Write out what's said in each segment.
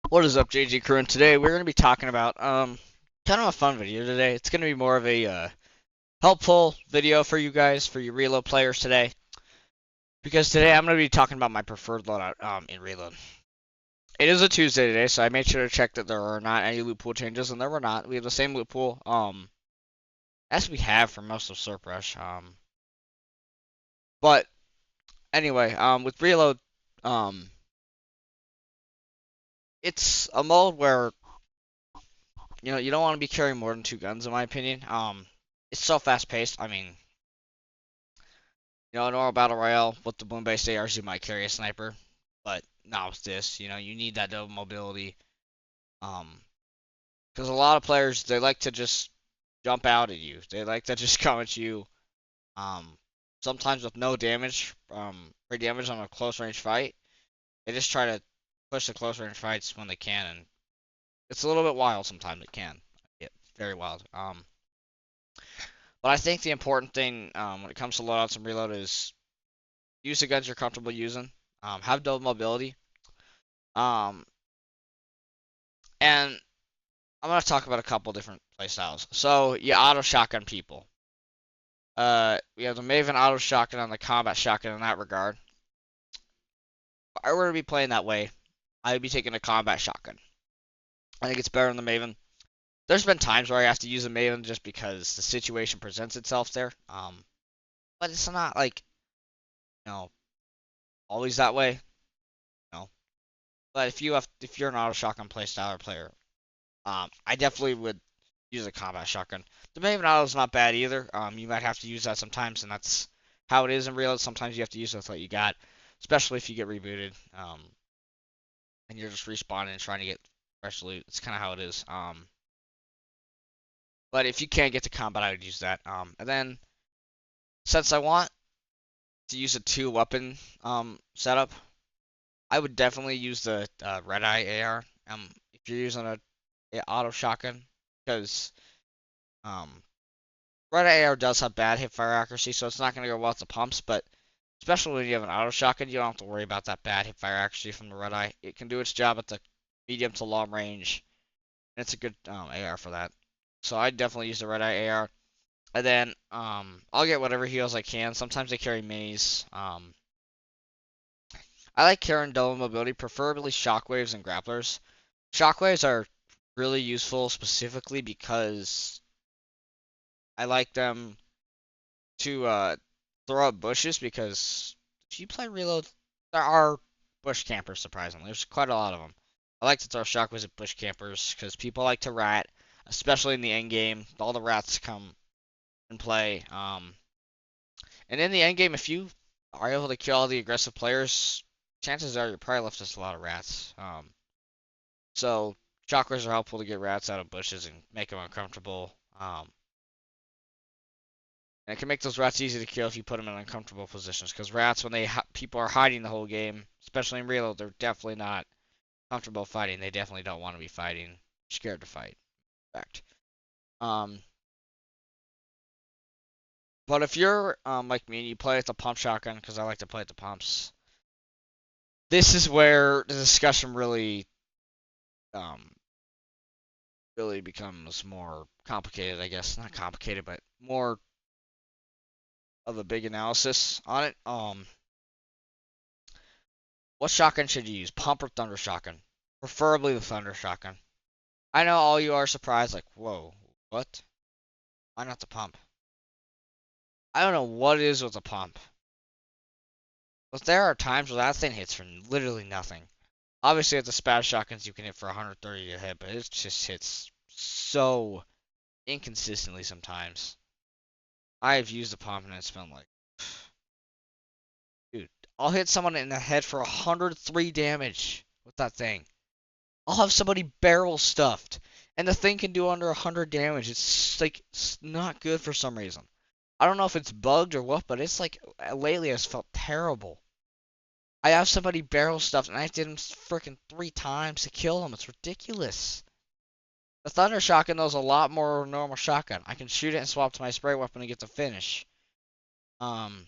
What is up, JG Crew? And today we're going to be talking about kind of a fun video today. It's going to be more of a helpful video for you guys, for you reload players today, because today I'm going to be talking about my preferred loadout in reload. It is a Tuesday today, so I made sure to check that there are not any loot pool changes, and there were not. We have the same loot pool as we have for most of Surf Rush. But anyway, with reload, um, it's a mode where you don't want to be carrying more than two guns, in my opinion. It's so fast paced. I mean, a normal battle royale with the boom-based ARs, you might carry a sniper, but not with this. You need that double mobility. Um, because a lot of players they like to just jump out at you. They like to just come at you. Um, sometimes with no damage, free damage on a close range fight. They just try to push the close range fights when they can, and it's a little bit wild sometimes. It can get very wild. But I think the important thing when it comes to loadouts and reload is use the guns you're comfortable using. Have double mobility. Um, and I'm gonna talk about a couple different playstyles. So you auto shotgun people. We have the Maven auto shotgun and the combat shotgun in that regard. If I were to be playing that way, I'd be taking a combat shotgun. I think it's better than the Maven. There's been times where I have to use a Maven just because the situation presents itself there. But it's not like you know always that way. No. But if you're an auto shotgun playstyle or player, I definitely would use a combat shotgun. The Maven auto is not bad either. You might have to use that sometimes, and that's how it is in real. Sometimes you have to use with what you got, especially if you get rebooted, and you're just respawning and trying to get fresh loot. It's kind of how it is. But if you can't get to combat, I would use that. And then since I want to use a two weapon setup, I would definitely use the Red Eye AR. If you're using a auto shotgun, because um, Red AR does have bad hip fire accuracy, so it's not going to go well with the pumps, but especially when you have an auto shotgun, you don't have to worry about that bad hip fire accuracy from the Red Eye. It can do its job at the medium to long range, and it's a good AR for that. So I'd definitely use the Red Eye AR. And then I'll get whatever heals I can. Sometimes I carry minis. I like carrying double mobility, preferably shockwaves and grapplers. Shockwaves are really useful specifically because I like them to throw up bushes because if you play reload, there are bush campers. Surprisingly, there's quite a lot of them. I like to throw shockwaves at bush campers because people like to rat, especially in the end game. All the rats come and play. And in the end game, if you are able to kill all the aggressive players, chances are you're probably left just a lot of rats. So shockwaves are helpful to get rats out of bushes and make them uncomfortable. And it can make those rats easy to kill if you put them in uncomfortable positions. Because rats, when people are hiding the whole game, especially in reload, they're definitely not comfortable fighting. They definitely don't want to be fighting. Scared to fight. In fact. Um, but if you're like me and you play with the pump shotgun, because I like to play with the pumps, this is where the discussion um, really becomes more complicated. I guess not complicated, but more of a big analysis on it. What shotgun should you use? Pump or thunder shotgun? Preferably the thunder shotgun. I know all you are surprised, like, whoa, what? Why not the pump? I don't know what it is with the pump, but there are times where that thing hits for literally nothing. Obviously, with the spat shotguns, you can hit for 130 to hit, but it just hits so inconsistently sometimes. I have used the pump and it's been like, dude, I'll hit someone in the head for 103 damage with that thing. I'll have somebody barrel stuffed, and the thing can do under 100 damage. It's like it's not good for some reason. I don't know if it's bugged or what, but it's like lately it's felt terrible. I have somebody barrel stuffed, and I did him freaking 3 times to kill him. It's ridiculous. The thunder shotgun though is a lot more normal shotgun. I can shoot it and swap to my spray weapon and get the finish. Um,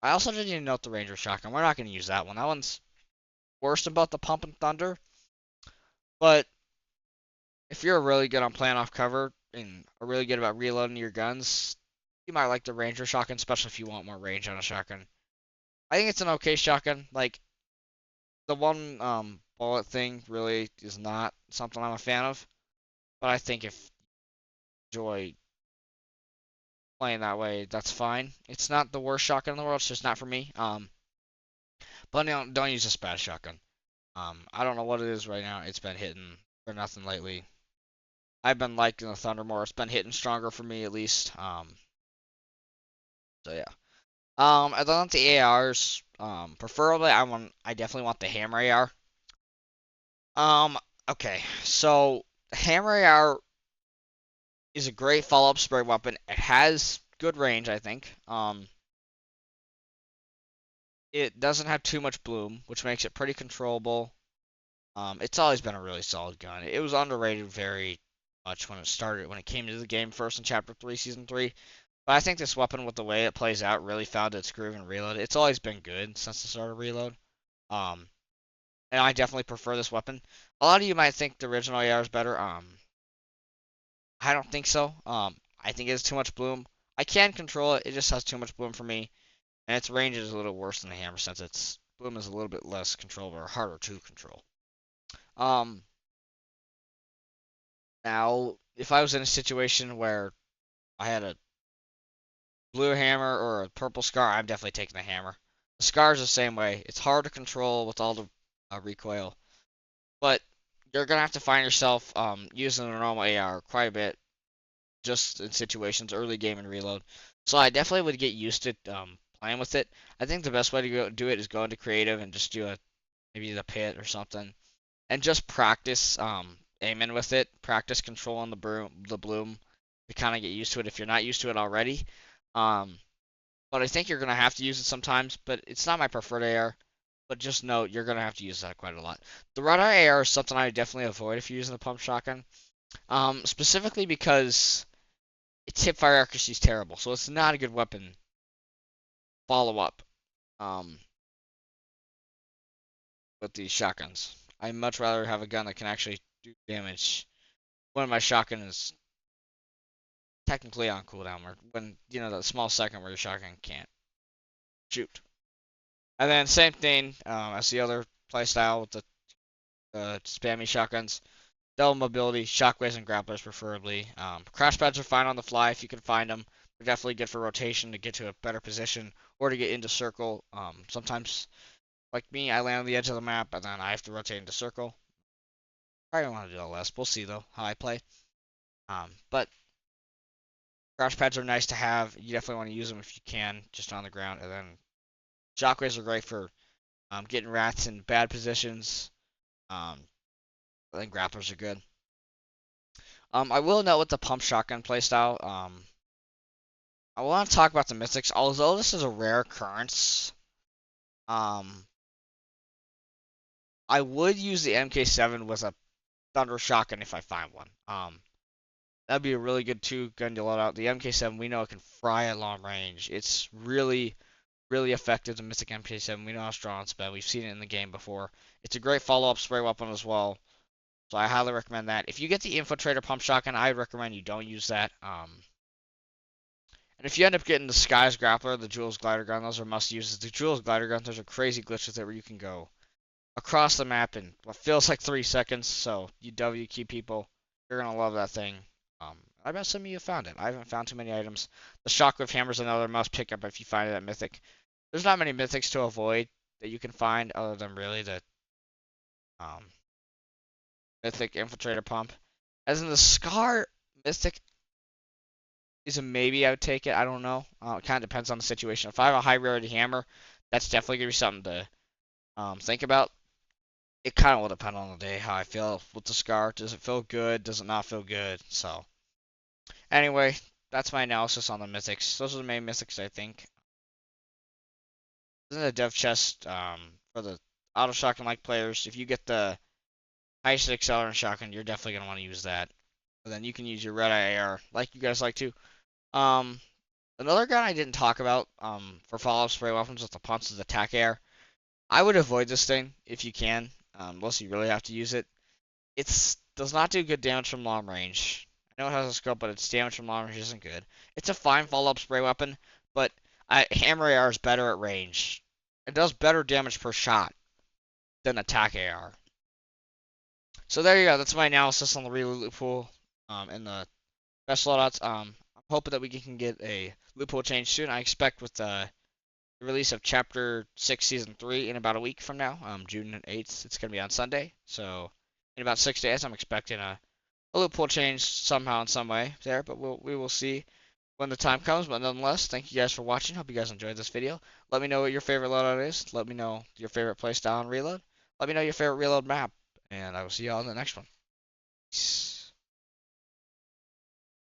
I also didn't even note the ranger shotgun. We're not going to use that one. That one's worse about the pump and thunder. But if you're really good on playing off cover and are really good about reloading your guns, you might like the Ranger shotgun, especially if you want more range on a shotgun. I think it's an okay shotgun. Like the one bullet thing really is not something I'm a fan of. But I think if you enjoy playing that way, that's fine. It's not the worst shotgun in the world. It's just not for me. But don't use a SPAS shotgun. I don't know what it is right now. It's been hitting for nothing lately. I've been liking the Thunder more. It's been hitting stronger for me at least. So yeah. And then the ARs, preferably I definitely want the hammer AR. Um, okay, so the hammer AR is a great follow-up spray weapon. It has good range, I think. It doesn't have too much bloom, which makes it pretty controllable. It's always been a really solid gun. It was underrated very much when it started, when it came to the game first in Chapter 3, Season 3. But I think this weapon, with the way it plays out, really found its groove in Reload. It's always been good since the start of Reload. Um, and I definitely prefer this weapon. A lot of you might think the original AR is better. I don't think so. I think it has too much bloom. I can control it. It just has too much bloom for me, and its range is a little worse than the hammer since its bloom is a little bit less controllable or harder to control. Um, Now if I was in a situation where I had a blue hammer or a purple scar, I'm definitely taking the hammer. The scar is the same way. It's hard to control with all the recoil, but you're gonna have to find yourself using a normal AR quite a bit, just in situations early game and reload. So I definitely would get used to playing with it. I think the best way to do it is go into creative and just do a maybe the pit or something, and just practice aiming with it, practice controlling the bloom to kind of get used to it if you're not used to it already. Um, but I think you're gonna have to use it sometimes. But it's not my preferred AR. But just note you're gonna have to use that quite a lot. The Red Eye AR is something I would definitely avoid if you're using a pump shotgun. Specifically because its hip fire accuracy is terrible, so it's not a good weapon follow up. Um, with these shotguns, I much rather have a gun that can actually do damage when my shotgun is technically on cooldown, or when that small second where your shotgun can't shoot. And then same thing as the other playstyle with the spammy shotguns. Double mobility, shockwaves, and grapplers preferably. Crash pads are fine on the fly if you can find them. They're definitely good for rotation to get to a better position or to get into circle. Sometimes, like me, I land on the edge of the map and then I have to rotate into circle. Probably want to do that less. We'll see though how I play. But crash pads are nice to have. You definitely want to use them if you can, just on the ground. And then shockwaves are great for getting rats in bad positions. Um, I think grapplers are good. I will note with the pump shotgun playstyle. I want to talk about the mythics. Although this is a rare occurrence, um, I would use the MK7 with a thunder shotgun if I find one. That'd be a really good two-gun to load out. The MK7, we know it can fry at long range. It's really, really effective. The Mythic MK7, we know how strong it's been. We've seen it in the game before. It's a great follow-up spray weapon as well. So I highly recommend that. If you get the Infiltrator Pump Shotgun, I would recommend you don't use that. And if you end up getting the Sky's Grappler, the Jules Glider Gun, those are must-uses. The Jules Glider Gun, there's a crazy glitch with it where you can go across the map in what feels like 3 seconds. So you W key people, you're gonna love that thing. I bet some of you have found it. I haven't found too many items. The Shockwave Hammer is another must pick up if you find it at Mythic. There's not many Mythics to avoid that you can find other than really the um, Mythic Infiltrator Pump. As in the Scar Mythic is a maybe. I would take it. I don't know. It kind of depends on the situation. If I have a high rarity hammer, that's definitely gonna be something to think about. It kind of will depend on the day how I feel with the Scar. Does it feel good? Does it not feel good? So anyway, that's my analysis on the mythics. Those are the main mythics I think. Then the dev chest for the auto shotgun like players. If you get the highest accelerant shotgun, you're definitely gonna want to use that. And then you can use your red eye AR like you guys like to. Um, Another gun I didn't talk about for follow-up spray weapons with the pumps is attack air. I would avoid this thing if you can, unless you really have to use it. It does not do good damage from long range. I know it has a scope, but its damage from long range isn't good. It's a fine follow-up spray weapon, but Hammer AR is better at range. It does better damage per shot than attack AR. So there you go. That's my analysis on the reload loophole and the best loadouts. I'm hoping that we can get a loophole change soon. I expect with the release of Chapter 6 Season 3 in about a week from now, June 8th. It's going to be on Sunday. So in about 6 days, I'm expecting a loophole change somehow in some way there, but we will see when the time comes. But nonetheless, thank you guys for watching. Hope you guys enjoyed this video. Let me know what your favorite loadout is. Let me know your favorite playstyle and reload. Let me know your favorite reload map. And I will see y'all in the next one. Peace.